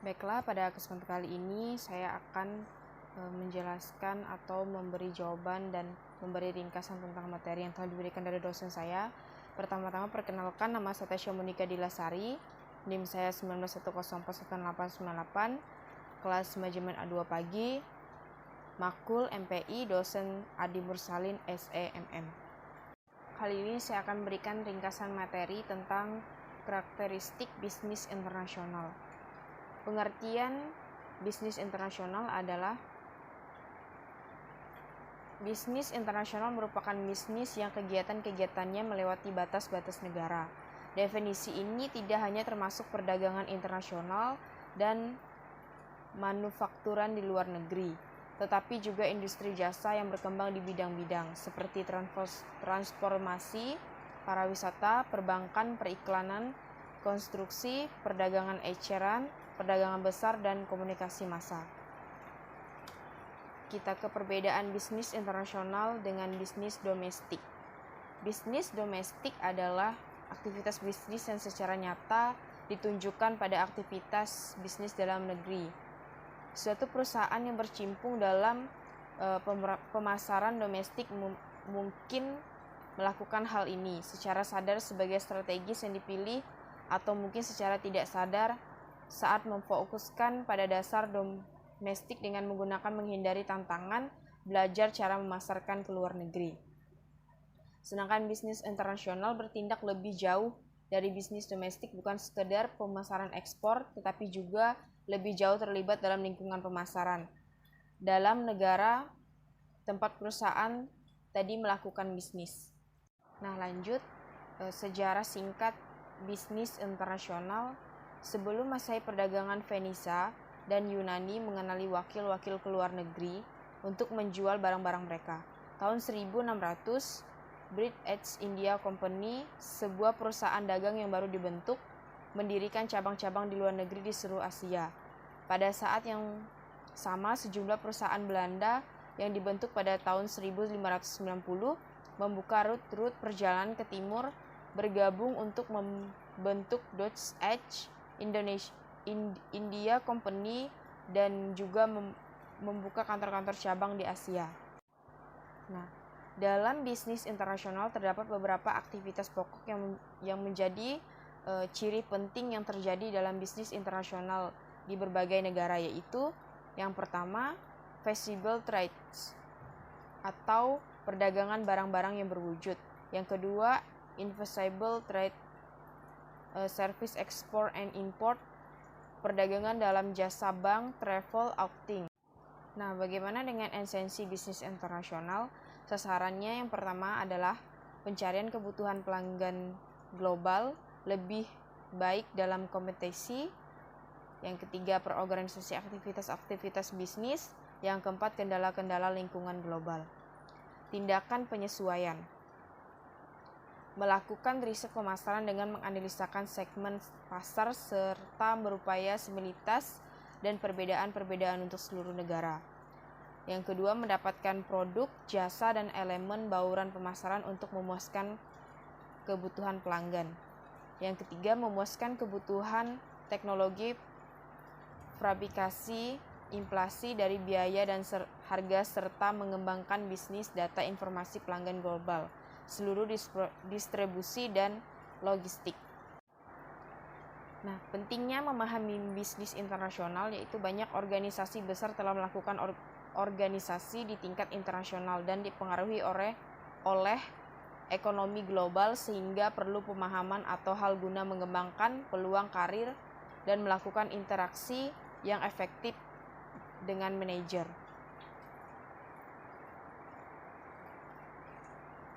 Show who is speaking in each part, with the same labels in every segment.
Speaker 1: Baiklah, pada kesempatan kali ini saya akan menjelaskan atau memberi jawaban dan memberi ringkasan tentang materi yang telah diberikan dari dosen saya. Pertama-tama perkenalkan, nama saya Tasya Monika Dilasari, NIM saya 19101898, kelas manajemen A2 pagi, Makul MPI, dosen Adi Mursalin SEMM. Kali ini saya akan memberikan ringkasan materi tentang karakteristik bisnis internasional. Pengertian bisnis internasional adalah bisnis internasional merupakan bisnis yang kegiatan-kegiatannya melewati batas-batas negara. Definisi ini tidak hanya termasuk perdagangan internasional dan manufakturan di luar negeri, tetapi juga industri jasa yang berkembang di bidang-bidang seperti transformasi, pariwisata, perbankan, periklanan, konstruksi, perdagangan eceran, perdagangan besar, dan komunikasi massa. Kita ke perbedaan bisnis internasional dengan bisnis domestik. Bisnis domestik adalah aktivitas bisnis yang secara nyata ditunjukkan pada aktivitas bisnis dalam negeri. Suatu perusahaan yang bercimpung dalam pemasaran domestik mungkin melakukan hal ini secara sadar sebagai strategis yang dipilih, atau mungkin secara tidak sadar saat memfokuskan pada dasar domestik dengan menggunakan menghindari tantangan belajar cara memasarkan ke luar negeri. Sedangkan bisnis internasional bertindak lebih jauh dari bisnis domestik, bukan sekedar pemasaran ekspor, tetapi juga lebih jauh terlibat dalam lingkungan pemasaran dalam negara tempat perusahaan tadi melakukan bisnis. Nah, lanjut sejarah singkat bisnis internasional. Sebelum Masehi, perdagangan Fenisia dan Yunani mengenali wakil-wakil ke luar negeri untuk menjual barang-barang mereka. Tahun 1600, British East India Company, sebuah perusahaan dagang yang baru dibentuk, mendirikan cabang-cabang di luar negeri di seluruh Asia. Pada saat yang sama, sejumlah perusahaan Belanda yang dibentuk pada tahun 1590 membuka rute perjalanan ke timur, bergabung untuk membentuk Dutch East India Company dan juga membuka kantor-kantor cabang di Asia. Nah, dalam bisnis internasional terdapat beberapa aktivitas pokok yang menjadi ciri penting yang terjadi dalam bisnis internasional di berbagai negara, yaitu yang pertama, visible trades atau perdagangan barang-barang yang berwujud. Yang kedua, invisible trade, service export and import, perdagangan dalam jasa bank, travel, outing. Nah, bagaimana dengan esensi bisnis internasional? Sasarannya yang pertama adalah pencarian kebutuhan pelanggan global, lebih baik dalam kompetisi. Yang ketiga, perorganisasi aktivitas-aktivitas bisnis. Yang keempat, kendala-kendala lingkungan global. Tindakan penyesuaian. Melakukan riset pemasaran dengan menganalisakan segmen pasar serta berupaya similaritas dan perbedaan-perbedaan untuk seluruh negara. Yang kedua, mendapatkan produk, jasa, dan elemen bauran pemasaran untuk memuaskan kebutuhan pelanggan. Yang ketiga, memuaskan kebutuhan teknologi, fabrikasi, inflasi dari biaya dan harga, serta mengembangkan bisnis data informasi pelanggan global, seluruh distribusi dan logistik. Nah, pentingnya memahami bisnis internasional, yaitu banyak organisasi besar telah melakukan organisasi di tingkat internasional dan dipengaruhi oleh ekonomi global, sehingga perlu pemahaman atau hal guna mengembangkan peluang karir dan melakukan interaksi yang efektif dengan manajer.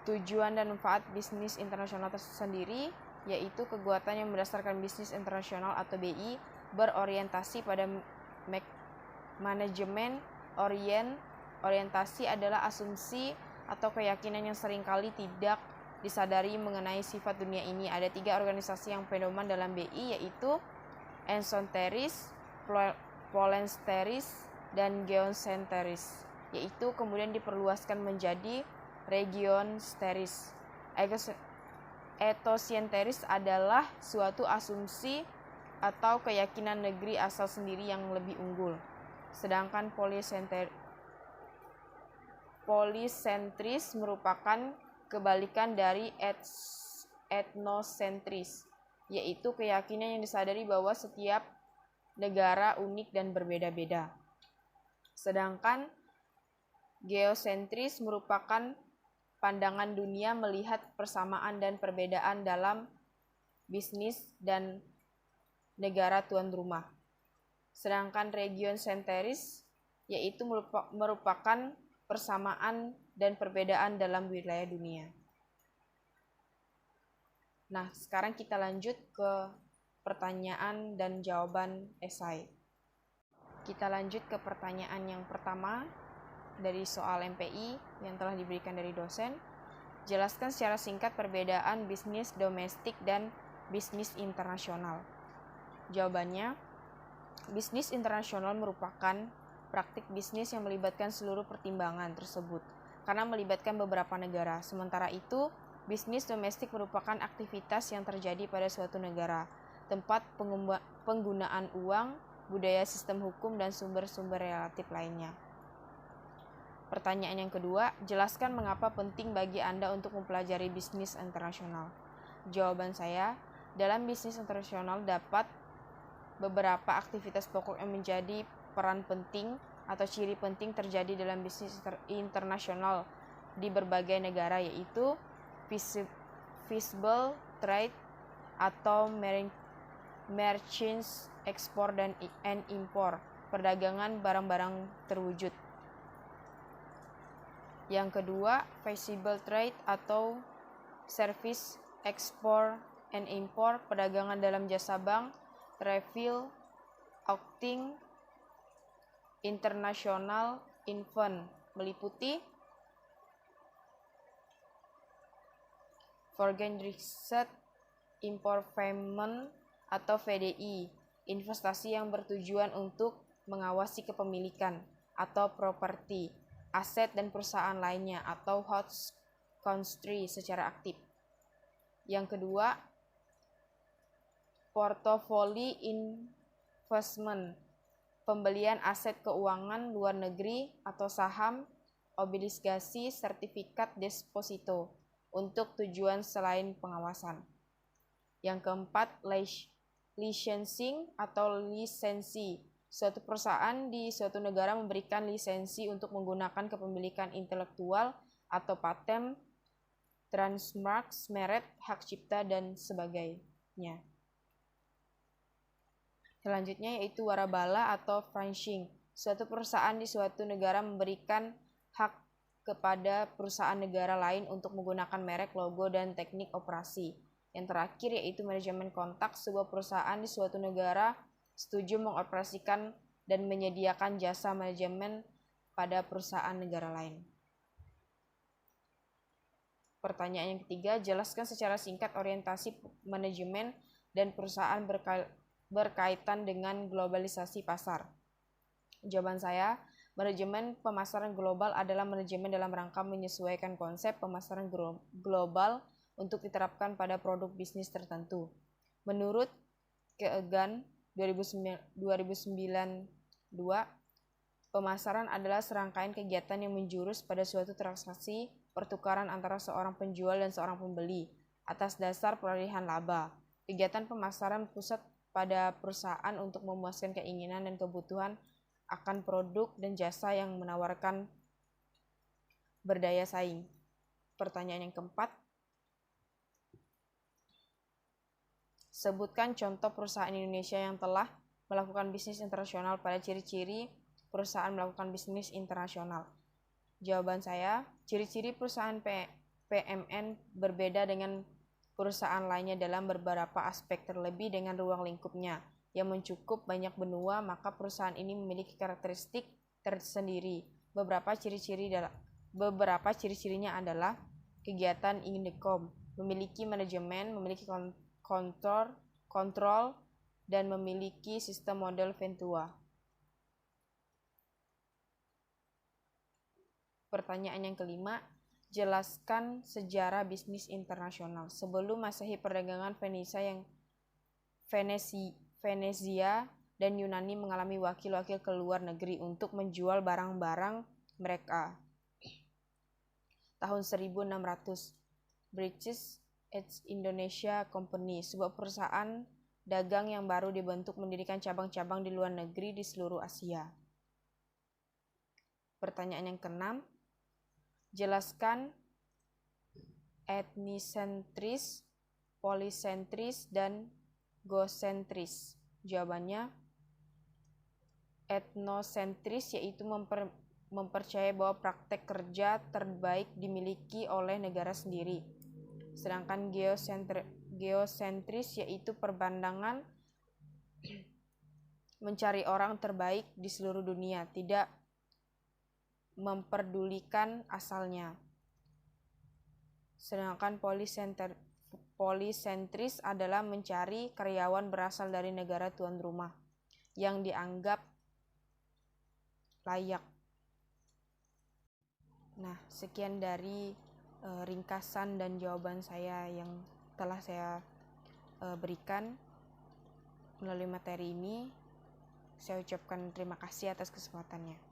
Speaker 1: Tujuan dan manfaat bisnis internasional tersendiri, yaitu kegiatan yang berdasarkan bisnis internasional atau BI berorientasi pada manajemen. Orientasi adalah asumsi atau keyakinan yang seringkali tidak disadari mengenai sifat dunia ini. Ada 3 organisasi yang pedoman dalam BI, yaitu ensentris, polentris, dan geocentris, yaitu kemudian diperluaskan menjadi region-centris. Etosentris adalah suatu asumsi atau keyakinan negeri asal sendiri yang lebih unggul. Sedangkan polisentris merupakan kebalikan dari etnosentris, yaitu keyakinan yang disadari bahwa setiap negara unik dan berbeda-beda. Sedangkan geosentris merupakan pandangan dunia melihat persamaan dan perbedaan dalam bisnis dan negara tuan rumah. Sedangkan regionsentris yaitu merupakan persamaan dan perbedaan dalam wilayah dunia. Nah, sekarang kita lanjut ke pertanyaan dan jawaban esai. Kita lanjut ke pertanyaan yang pertama dari soal MPI yang telah diberikan dari dosen. Jelaskan secara singkat perbedaan bisnis domestik dan bisnis internasional. Jawabannya, bisnis internasional merupakan praktik bisnis yang melibatkan seluruh pertimbangan tersebut karena melibatkan beberapa negara. Sementara itu, bisnis domestik merupakan aktivitas yang terjadi pada suatu negara, tempat penggunaan uang, budaya, sistem hukum, dan sumber-sumber relatif lainnya. Pertanyaan yang kedua, jelaskan mengapa penting bagi Anda untuk mempelajari bisnis internasional. Jawaban saya, dalam bisnis internasional dapat beberapa aktivitas pokok yang menjadi peran penting atau ciri penting terjadi dalam bisnis internasional di berbagai negara, yaitu visible trade atau merchants export dan import, perdagangan barang-barang terwujud. Yang kedua, visible trade atau service export and import, perdagangan dalam jasa bank, travel, outing, international event, meliputi foreign direct import payment atau VDI, investasi yang bertujuan untuk mengawasi kepemilikan atau properti, aset dan perusahaan lainnya atau host country secara aktif. Yang kedua, portfolio investment, pembelian aset keuangan luar negeri atau saham, obligasi, sertifikat deposito untuk tujuan selain pengawasan. Yang keempat, licensing atau lisensi. Suatu perusahaan di suatu negara memberikan lisensi untuk menggunakan kepemilikan intelektual atau paten, trademark, merek, hak cipta, dan sebagainya. Selanjutnya yaitu warabala atau franchising. Suatu perusahaan di suatu negara memberikan hak kepada perusahaan negara lain untuk menggunakan merek, logo, dan teknik operasi. Yang terakhir yaitu manajemen kontak. Sebuah perusahaan di suatu negara setuju mengoperasikan dan menyediakan jasa manajemen pada perusahaan negara lain. Pertanyaan yang ketiga, jelaskan secara singkat orientasi manajemen dan perusahaan berkaitan dengan globalisasi pasar. Jawaban saya, manajemen pemasaran global adalah manajemen dalam rangka menyesuaikan konsep pemasaran global untuk diterapkan pada produk bisnis tertentu. Menurut Keegan 2009-2, pemasaran adalah serangkaian kegiatan yang menjurus pada suatu transaksi pertukaran antara seorang penjual dan seorang pembeli atas dasar perolehan laba. Kegiatan pemasaran pusat pada perusahaan untuk memuaskan keinginan dan kebutuhan akan produk dan jasa yang menawarkan berdaya saing. Pertanyaan yang keempat, sebutkan contoh perusahaan Indonesia yang telah melakukan bisnis internasional pada ciri-ciri perusahaan melakukan bisnis internasional. Jawaban saya, ciri-ciri perusahaan PMN berbeda dengan perusahaan lainnya dalam beberapa aspek, terlebih dengan ruang lingkupnya yang mencakup banyak benua, maka perusahaan ini memiliki karakteristik tersendiri. Beberapa ciri-cirinya adalah kegiatan indecom, memiliki manajemen, memiliki kontrol, dan memiliki sistem model Ventura. Pertanyaan yang kelima, jelaskan sejarah bisnis internasional. Sebelum Masehi, perdagangan Venezia dan Yunani mengalami wakil-wakil ke luar negeri untuk menjual barang-barang mereka. Tahun 1600, British East Indonesia Company, sebuah perusahaan dagang yang baru dibentuk, mendirikan cabang-cabang di luar negeri di seluruh Asia. Pertanyaan yang keenam, jelaskan etnisentris, polisentris, dan gosentris. Jawabannya, etnosentris yaitu mempercayai bahwa praktek kerja terbaik dimiliki oleh negara sendiri. Sedangkan geosentris yaitu perpandangan mencari orang terbaik di seluruh dunia, tidak memperdulikan asalnya. Sedangkan polisentris adalah mencari karyawan berasal dari negara tuan rumah yang dianggap layak. Nah, sekian dari ringkasan dan jawaban saya yang telah saya berikan melalui materi ini. Saya ucapkan terima kasih atas kesempatannya.